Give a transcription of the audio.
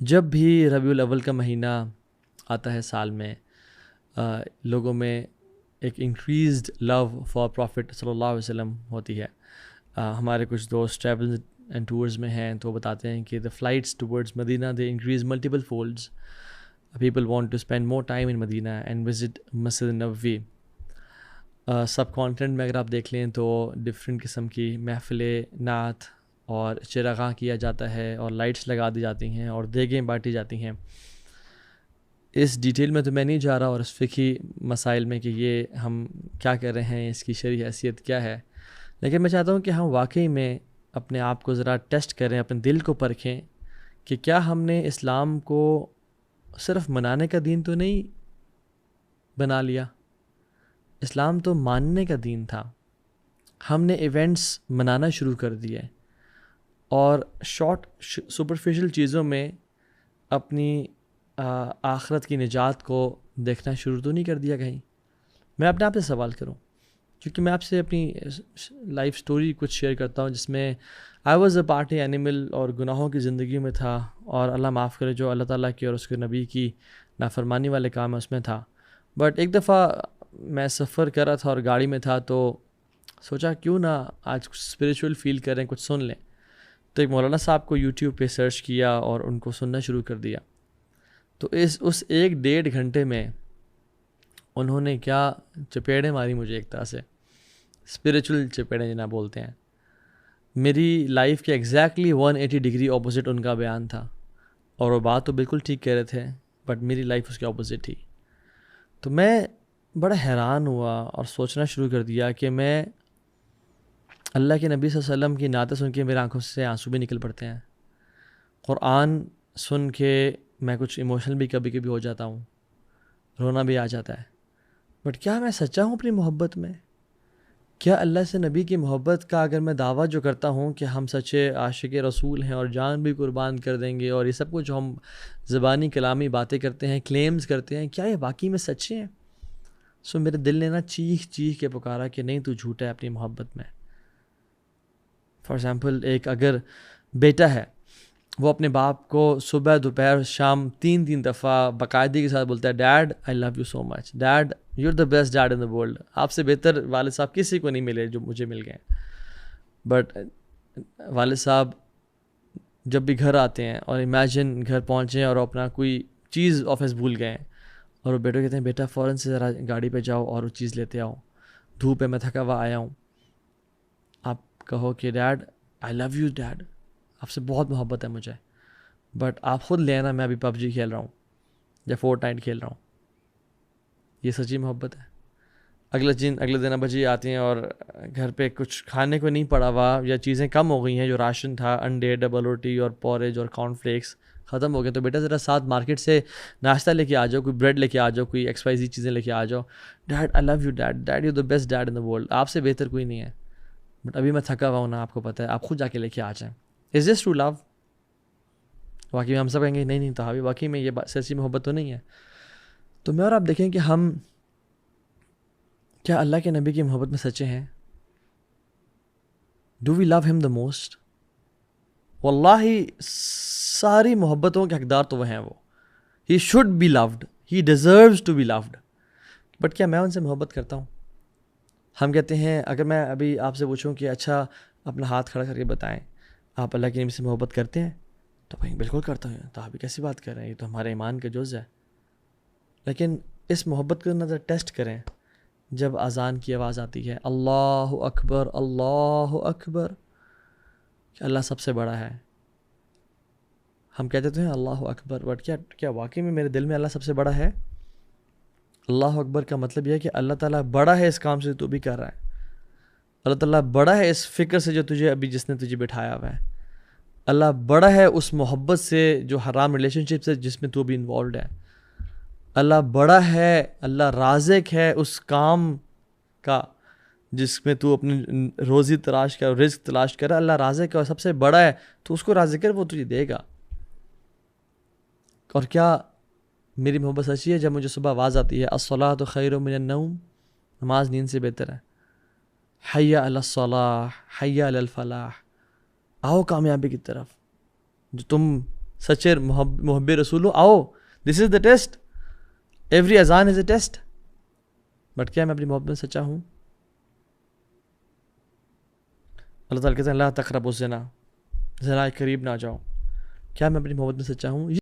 جب بھی ربیع الاول کا مہینہ آتا ہے سال میں، لوگوں میں ایک انکریزڈ لو فار پروفٹ صلی اللہ علیہ وسلم ہوتی ہے۔ ہمارے کچھ دوست ٹریول اینڈ ٹورز میں ہیں تو بتاتے ہیں کہ the flights towards Madinah they increase multiple folds, people want to spend more time in Madinah and visit Masjid Nabawi. Sub continent میں اگر آپ دیکھ لیں تو ڈفرینٹ قسم کی محفلیں، نعت اور چراغاں کیا جاتا ہے اور لائٹس لگا دی جاتی ہیں اور دیگیں بانٹی جاتی ہیں۔ اس ڈیٹیل میں تو میں نہیں جا رہا اور اس فقہی مسائل میں کہ یہ ہم کیا کر رہے ہیں، اس کی شرعی حیثیت کیا ہے، لیکن میں چاہتا ہوں کہ ہم واقعی میں اپنے آپ کو ذرا ٹیسٹ کریں، اپنے دل کو پرکھیں کہ کیا ہم نے اسلام کو صرف منانے کا دین تو نہیں بنا لیا، اسلام تو ماننے کا دین تھا۔ ہم نے ایونٹس منانا شروع کر دیے اور شارٹ سپرفیشل چیزوں میں اپنی آخرت کی نجات کو دیکھنا شروع تو نہیں کر دیا کہیں۔ میں اپنے آپ سے سوال کروں، کیونکہ میں آپ سے اپنی لائف سٹوری کچھ شیئر کرتا ہوں جس میں I was a party animal اور گناہوں کی زندگی میں تھا، اور اللہ معاف کرے جو اللہ تعالیٰ کی اور اس کے نبی کی نافرمانی والے کام ہے اس میں تھا۔ بٹ ایک دفعہ میں سفر کر رہا تھا اور گاڑی میں تھا تو سوچا کیوں نہ آج کچھ اسپریچول فیل کریں، کچھ سن لیں۔ تو ایک مولانا صاحب کو یوٹیوب پہ سرچ کیا اور ان کو سننا شروع کر دیا۔ تو اس 1-1.5 گھنٹے میں انہوں نے کیا چپیڑیں ماری مجھے، ایک طرح سے اسپریچول چپیڑیں جنہیں بولتے ہیں۔ میری لائف کے ایگزیکٹلی 180 ڈگری اپوزٹ ان کا بیان تھا، اور وہ بات تو بالکل ٹھیک کہہ رہے تھے بٹ میری لائف اس کے اپوزٹ تھی۔ تو میں بڑا حیران ہوا اور سوچنا شروع کر دیا کہ میں اللہ کے نبی صلی اللہ علیہ وسلم کی نعتیں سن کے میرے آنکھوں سے آنسو بھی نکل پڑتے ہیں، قرآن سن کے میں کچھ ایموشنل بھی کبھی کبھی ہو جاتا ہوں، رونا بھی آ جاتا ہے۔ بٹ کیا میں سچا ہوں اپنی محبت میں؟ کیا اللہ سے نبی کی محبت کا اگر میں دعویٰ جو کرتا ہوں کہ ہم سچے عاشق رسول ہیں اور جان بھی قربان کر دیں گے، اور یہ سب کچھ جو ہم زبانی کلامی باتیں کرتے ہیں، کلیمز کرتے ہیں، کیا یہ واقعی میں سچے ہیں؟ میرے دل نے چیخ چیخ کے پکارا کہ نہیں، تو جھوٹا ہے اپنی محبت میں۔ فار ایگزامپل، ایک اگر بیٹا ہے، وہ اپنے باپ کو صبح دوپہر شام 3 دفعہ باقاعدگی کے ساتھ بولتا ہے dad I love you so much, dad you are the best dad in the world, آپ سے بہتر والد صاحب کسی کو نہیں ملے جو مجھے مل گئے۔ بٹ والد صاحب جب بھی گھر آتے ہیں اور امیجن گھر پہنچے اور اپنا کوئی چیز آفس بھول گئے، اور وہ بیٹے کہتے ہیں بیٹا فوراً سے ذرا گاڑی پہ جاؤ اور وہ چیز لیتے آؤ، دھوپ ہے میں تھکا ہوا آیا ہوں۔ آپ کہو کہ dad I love you dad, آپ سے بہت محبت ہے مجھے، بٹ آپ خود لے آنا، میں ابھی PUBG کھیل رہا ہوں یا فورٹنائٹ کھیل رہا ہوں۔ یہ سچی محبت ہے؟ اگلے دن ابا جی آتے ہیں اور گھر پہ کچھ کھانے کو نہیں پڑا ہوا یا چیزیں کم ہو گئی ہیں، جو راشن تھا انڈے، ڈبل روٹی اور پورج اور کارن فلیکس ختم ہو گئے، تو بیٹا ذرا ساتھ مارکیٹ سے ناشتہ لے کے آ جاؤ، کوئی بریڈ لے کے آ جاؤ، کوئی XYZ چیزیں لے کے آ جاؤ۔ Dad I love you dad, dad you the best dad in the world, آپ سے بہتر کوئی نہیں ہے، بٹ ابھی میں تھکا ہوا ہوں نا، آپ کو پتہ ہے، آپ خود جا کے لے کے آ جائیں۔ از دس ٹرو لو؟ واقعی میں ہم سب کہیں گے نہیں تو ابھی واقعی میں یہ سچی محبت تو نہیں ہے۔ تو میں اور آپ دیکھیں کہ ہم کیا اللہ کے نبی کی محبت میں سچے ہیں؟ ڈو وی لو ہم دا موسٹ؟ واللہ ساری محبتوں کے حقدار تو وہ ہیں، وہ he should be loved, he deserves to be loved, but کیا میں ان سے محبت کرتا ہوں؟ ہم کہتے ہیں، اگر میں ابھی آپ سے پوچھوں کہ اچھا اپنا ہاتھ کھڑا کر کے بتائیں آپ اللہ کے نبی سے محبت کرتے ہیں، تو کہیں بالکل کرتا ہوں۔ تو آپ کیسی بات کر رہے ہیں، یہ تو ہمارے ایمان کا جز ہے۔ لیکن اس محبت کو نظر ٹیسٹ کریں جب اذان کی آواز آتی ہے، اللہ اکبر اللہ اکبر، کہ اللہ سب سے بڑا ہے۔ ہم کہتے تو ہیں اللہ اکبر، بٹ کیا واقعی میں میرے دل میں اللہ سب سے بڑا ہے؟ اللہ اکبر کا مطلب یہ ہے کہ اللہ تعالیٰ بڑا ہے اس کام سے تو بھی کر رہا ہے، اللہ تعالیٰ بڑا ہے اس فکر سے جو تجھے ابھی جس نے تجھے بٹھایا ہوا ہے، اللہ بڑا ہے اس محبت سے جو حرام ریلیشن شپ سے جس میں تو بھی انوالوڈ ہے، اللہ بڑا ہے، اللہ رازق ہے اس کام کا جس میں تو اپنی روزی تلاش کر، رزق تلاش کر، اللہ رازق ہے اور سب سے بڑا ہے، تو اس کو رازق کر، وہ تجھے دے گا۔ اور کیا میری محبت سچی ہے جب مجھے صبح آواز آتی ہے الصلاۃ خیر من النوم، نماز نیند سے بہتر ہے، حی علی الصلاح حی علی الفلاح، آؤ کامیابی کی طرف، جو تم سچے محب رسول ہو, آؤ, دس از دا ٹیسٹ, ایوری اذان از اے ٹیسٹ. بٹ کیا میں اپنی محبت میں سچا ہوں؟ اللہ تعالیٰ کہتے ہیں لا تقربوا الزنا, زنا کے قریب نہ جاؤ. کیا میں اپنی محبت میں سچا ہوں؟